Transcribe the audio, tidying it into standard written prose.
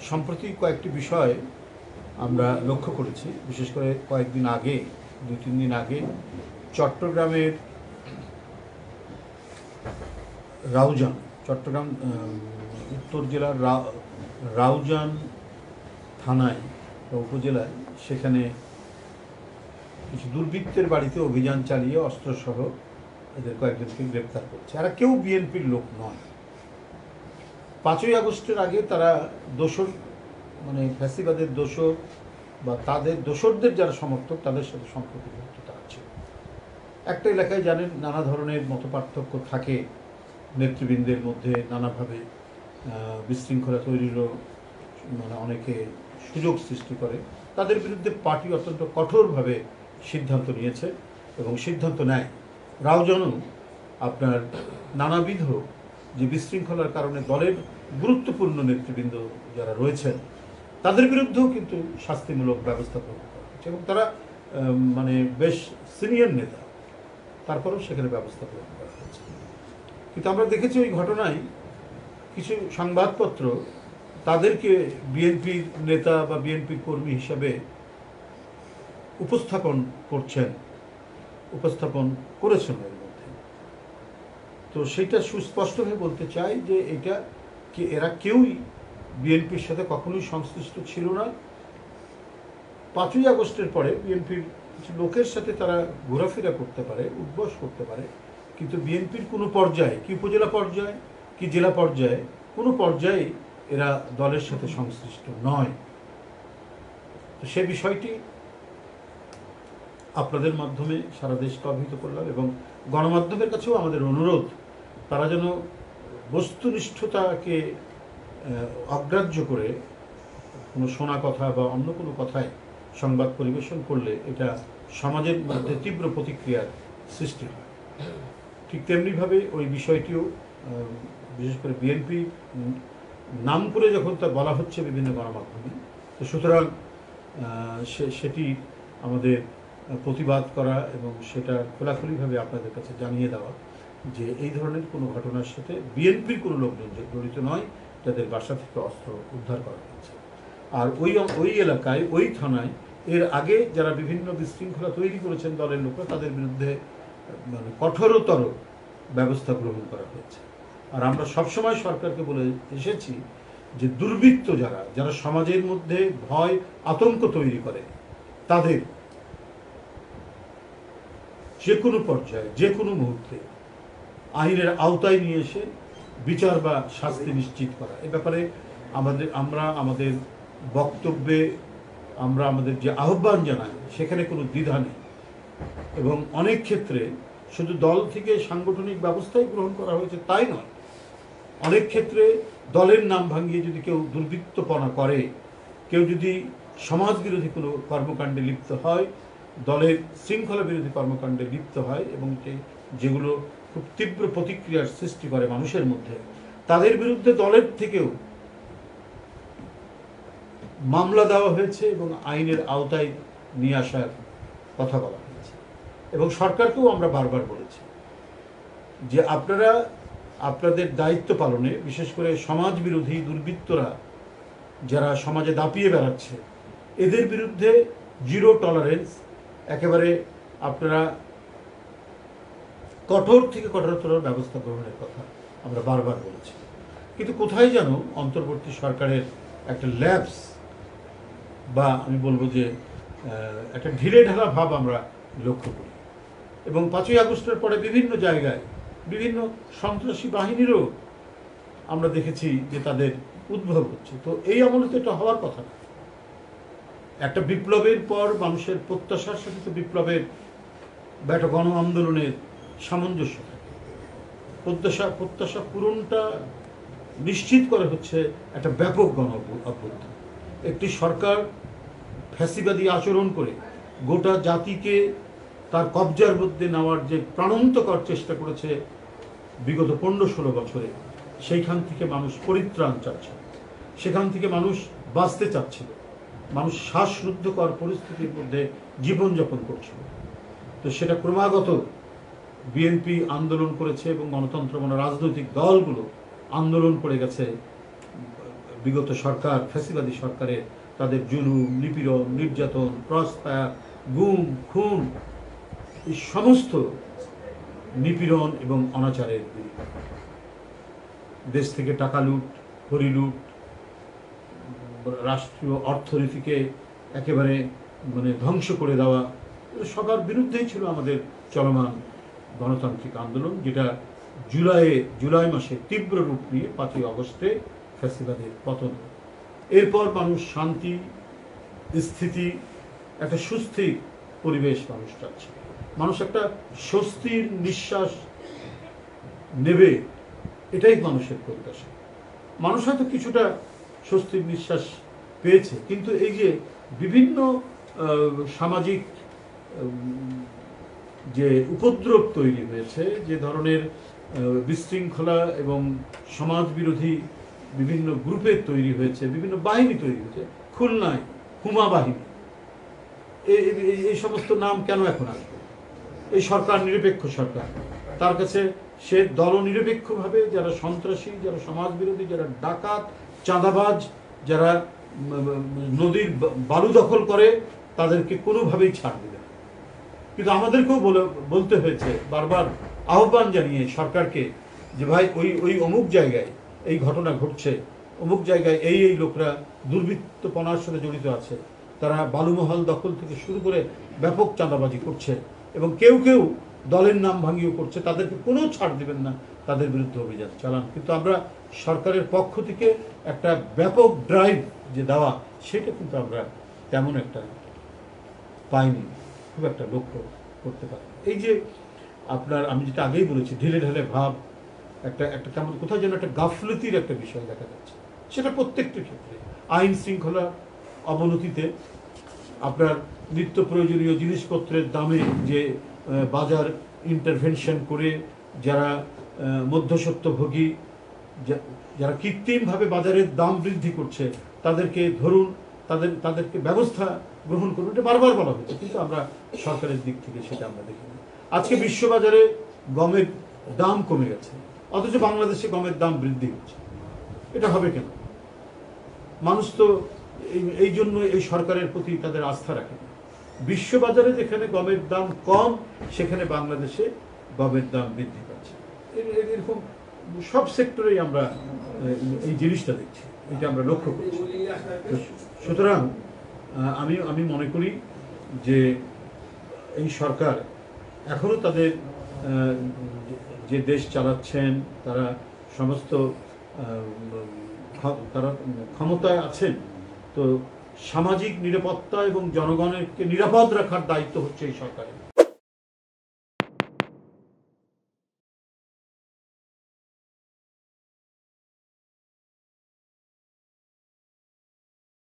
সম্প্রতি কয়েকটি বিষয় আমরা লক্ষ্য করেছি, বিশেষ করে কয়েকদিন আগে, 2-3 দিন আগে চট্টগ্রামের রাউজান, চট্টগ্রাম উত্তর জেলার রাউজান থানায় বা উপজেলায়, সেখানে কিছু দুর্বৃত্তের বাড়িতে অভিযান চালিয়ে অস্ত্রসহ এদের কয়েকজনকে গ্রেপ্তার করছে। এরা কেউ বিএনপির লোক নয়। 5ই আগস্টের আগে তারা দোসর, মানে ফ্যাসিবাদের দোসর বা তাদের দোসরদের যারা সমর্থক, তাদের সাথে সম্পর্কযুক্ত তারা ছিল। একটা এলাকায় জানেন নানা ধরনের মতপার্থক্য থাকে নেতৃবৃন্দের মধ্যে, নানাভাবে বিশৃঙ্খলা তৈরিরও মানে অনেকে সুযোগ সৃষ্টি করে। তাদের বিরুদ্ধে পার্টি অত্যন্ত কঠোরভাবে সিদ্ধান্ত নিয়েছে এবং সিদ্ধান্ত নেয়। রাউজানও আপনার নানাবিধ যে বিশৃঙ্খলার কারণে দলের গুরুত্বপূর্ণ নেতৃবৃন্দ যারা রয়েছেন তাদের বিরুদ্ধেও কিন্তু শাস্তিমূলক ব্যবস্থা গ্রহণ করা হচ্ছে এবং তারা মানে বেশ সিনিয়র নেতা, তারপরেও সেখানে ব্যবস্থা গ্রহণ করা হয়েছে। কিন্তু আমরা দেখেছি ওই ঘটনায় কিছু সংবাদপত্র তাদেরকে বিএনপির নেতা বা বিএনপির কর্মী হিসাবে উপস্থাপন করেছেন এর মধ্যে। তো সেটা সুস্পষ্টভাবে বলতে চাই যে এটা এরা কেউই বিএনপির সাথে কখনোই সংশ্লিষ্ট ছিল না। 5ই আগস্টের পরে বিএনপির কিছু লোকের সাথে তারা ঘোরাফেরা করতে পারে, উদ্বাস করতে পারে, কিন্তু বিএনপির কোনো পর্যায়ে, কি উপজেলা পর্যায়ে কি জেলা পর্যায়ে, কোনো পর্যায়ে এরা দলের সাথে সংশ্লিষ্ট নয়। তো সে বিষয়টি আপনাদের মাধ্যমে সারা দেশকে অবহিত করলাম এবং গণমাধ্যমের কাছেও আমাদের অনুরোধ, তারা যেন বস্তুনিষ্ঠতাকে অগ্রাহ্য করে কোনো শোনা কথা বা অন্য কোনো কথায় সংবাদ পরিবেশন করলে এটা সমাজের মধ্যে তীব্র প্রতিক্রিয়ার সৃষ্টি হয়। ঠিক তেমনিভাবে ওই বিষয়টিও বিশেষ করে বিএনপি নাম করে যখন তা বলা হচ্ছে বিভিন্ন গণমাধ্যমে, তো সুতরাং সেটি আমাদের প্রতিবাদ করা এবং সেটা খোলাখুলিভাবে আপনাদের কাছে জানিয়ে দেওয়া যে এই ধরনের কোনো ঘটনার সাথে বিএনপির কোনো লোকজন জড়িত নয়, যাদের বাসা থেকে অস্ত্র উদ্ধার করা হয়েছে। আর ওই এলাকায়, ওই থানায় এর আগে যারা বিভিন্ন বিশৃঙ্খলা তৈরি করেছেন দলের লোকরা, তাদের বিরুদ্ধে মানে কঠোরতর ব্যবস্থা গ্রহণ করা হয়েছে। আর আমরা সবসময় সরকারকে বলে এসেছি যে দুর্বৃত্ত যারা সমাজের মধ্যে ভয় আতঙ্ক তৈরি করে, তাদের যে কোনো পর্যায়ে যে কোনো মুহূর্তে আইনের আওতায় নিয়ে এসে বিচার বা শাস্তি নিশ্চিত করা। এ ব্যাপারে আমরা আমাদের বক্তব্যে আমরা আমাদের যে আহ্বান জানাই সেখানে কোনো দ্বিধা নেই এবং অনেক ক্ষেত্রে শুধু দল থেকে সাংগঠনিক ব্যবস্থাই গ্রহণ করা হয়েছে তাই নয়, অনেক ক্ষেত্রে দলের নাম ভাঙিয়ে যদি কেউ দুর্বৃত্তপনা করে, কেউ যদি সমাজ বিরোধী কোনো কর্মকাণ্ডে লিপ্ত হয়, দলের শৃঙ্খলা বিরোধী কর্মকাণ্ডে লিপ্ত হয় এবং যেগুলো খুব তীব্র প্রতিক্রিয়ার সৃষ্টি করে মানুষের মধ্যে, তাদের বিরুদ্ধে দলের থেকেও মামলা দেওয়া হয়েছে এবং আইনের আওতায় নিয়ে আসার কথা বলা হয়েছে। এবং সরকারকেও আমরা বারবার বলেছি যে আপনারা আপনাদের দায়িত্ব পালনে, বিশেষ করে সমাজ বিরোধী দুর্বৃত্তরা যারা সমাজে দাপিয়ে বেড়াচ্ছে, এদের বিরুদ্ধে জিরো টলারেন্স, একেবারে আপনারা কঠোর থেকে কঠোরতর ব্যবস্থা গ্রহণের কথা আমরা বারবার বলেছি। কিন্তু কোথায় যেন অন্তর্বর্তী সরকারের একটা ল্যাপস বা আমি বলবো যে একটা ঢিলে ঢালা ভাব আমরা লক্ষ্য করি এবং 5ই আগস্টের পরে বিভিন্ন জায়গায় বিভিন্ন সন্ত্রাসী বাহিনীরও আমরা দেখেছি যে তাদের উদ্ভব হচ্ছে। তো এই আমলে তো এটা হওয়ার কথা না। একটা বিপ্লবের পর মানুষের প্রত্যাশার সাথে তো বিপ্লবের বা একটা গণ আন্দোলনের সামঞ্জস্য থাকে। প্রত্যাশা পূরণটা নিশ্চিত করা হচ্ছে একটা ব্যাপক গণ অভ্যুত্থান। একটি সরকার ফ্যাসিবাদী আচরণ করে গোটা জাতিকে তার কবজার মধ্যে নেওয়ার যে প্রাণান্তকর চেষ্টা করেছে বিগত 15-16 বছরে, সেইখান থেকে মানুষ পরিত্রাণ চাচ্ছে, সেখান থেকে মানুষ বাঁচতে চাচ্ছিল, মানুষ শ্বাসরুদ্ধকর পরিস্থিতির মধ্যে জীবনযাপন করছিল। তো সেটা ক্রমাগত বিএনপি আন্দোলন করেছে এবং গণতন্ত্র মানে রাজনৈতিক দলগুলো আন্দোলন করে গেছে বিগত সরকার, ফ্যাসিবাদী সরকারের তাদের জুলুম, নিপীড়ন, নির্যাতন, ক্রসফায়ার, গুম, খুন, এই সমস্ত নিপীড়ন এবং অনাচারের বিরুদ্ধে দেশ থেকে টাকা লুট, হরিলুট, রাষ্ট্রীয় অর্থনীতিকে একেবারে ধ্বংস করে দেওয়া, সবার বিরুদ্ধেই ছিল আমাদের চলমান গণতান্ত্রিক আন্দোলন, যেটা জুলাই মাসে তীব্র রূপ নিয়ে 5ই আগস্টে ফ্যাসিবাদের পতন। এরপর মানুষ শান্তি, স্থিতি, একটা সুস্থির পরিবেশ মানুষ চাচ্ছে। মানুষ একটা স্বস্তির নিঃশ্বাস নেবে, এটাই মানুষের প্রত্যাশা। মানুষ হয়তো কিছুটা স্বস্তির নিঃশ্বাস পেয়েছে, কিন্তু এই যে বিভিন্ন সামাজিক যে উপদ্রব তৈরি হয়েছে, যে ধরনের বিশৃঙ্খলা এবং সমাজ বিরোধী বিভিন্ন গ্রুপের তৈরি হয়েছে, বিভিন্ন বাহিনী তৈরি হয়েছে, খুলনায় হুমা বাহিনী, এই সমস্ত নাম কেন এখন আসবে? এই সরকার নিরপেক্ষ সরকার, তার কাছে সে দলনিরপেক্ষভাবে যারা সন্ত্রাসী, যারা সমাজ বিরোধী, যারা ডাকাত, চাঁদাবাজ, যারা নদীর বালু দখল করে, তাদেরকে কোনোভাবেই ছাড় দেবে না। কিন্তু আমাদেরকেও বলতে হয়েছে, বারবার আহ্বান জানিয়ে সরকারকে, যে ভাই ওই অমুক জায়গায় এই ঘটনা ঘটছে, অমুক জায়গায় এই লোকরা দুর্বৃত্তপনার সাথে জড়িত আছে, তারা বালুমহল দখল থেকে শুরু করে ব্যাপক চাঁদাবাজি করছে এবং কেউ কেউ দলের নাম ভাঙিয়েও করছে, তাদেরকে কোনো ছাড় দেবেন না, তাদের বিরুদ্ধে অভিযান চালান। কিন্তু আমরা সরকারের পক্ষ থেকে একটা ব্যাপক ড্রাইভ যে দেওয়া, সেটা কিন্তু আমরা তেমন একটা পাইনি, খুব একটা লক্ষ্য করতে পারি। এই যে আমি যেটা আগেই বলেছি, ঢিলে ঢালে ভাব, একটা কেমন কোথাও যেন একটা গাফলতির একটা বিষয় দেখা যাচ্ছে, সেটা প্রত্যেকটি ক্ষেত্রে। আইন শৃঙ্খলা অবনতিতে, আপনার নিত্য প্রয়োজনীয় জিনিসপত্রের দামে যে বাজার ইন্টারভেনশন করে যারা মধ্যস্বত্বভোগী, যারা কৃত্রিমভাবে বাজারের দাম বৃদ্ধি করছে, তাদেরকে ধরুন, তাদেরকে ব্যবস্থা গ্রহণ করুন, এটা বারবার বলা হচ্ছে, কিন্তু আমরা সরকারের দিক থেকে সেটা আমরা দেখিনি। আজকে বিশ্ববাজারে গমের দাম কমে গেছে, অথচ বাংলাদেশে গমের দাম বৃদ্ধি হচ্ছে। এটা হবে কেন? মানুষ তো এই জন্য এই সরকারের প্রতি তাদের আস্থা রাখে। বিশ্ববাজারে যেখানে গমের দাম কম, সেখানে বাংলাদেশে গমের দাম বৃদ্ধি পাচ্ছে। এরকম সব সেক্টরেই আমরা এই জিনিসটা দেখছি, এটা আমরা লক্ষ্য করছি। সুতরাং আমি মনে করি যে এই সরকার এখনো তাদের যে দেশ চালাচ্ছেন, তারা সমস্ত তারা ক্ষমতায় আছেন, তো সামাজিক নিরাপত্তা এবং জনগণকে নিরাপদ রাখার দায়িত্ব হচ্ছে এই সরকারের।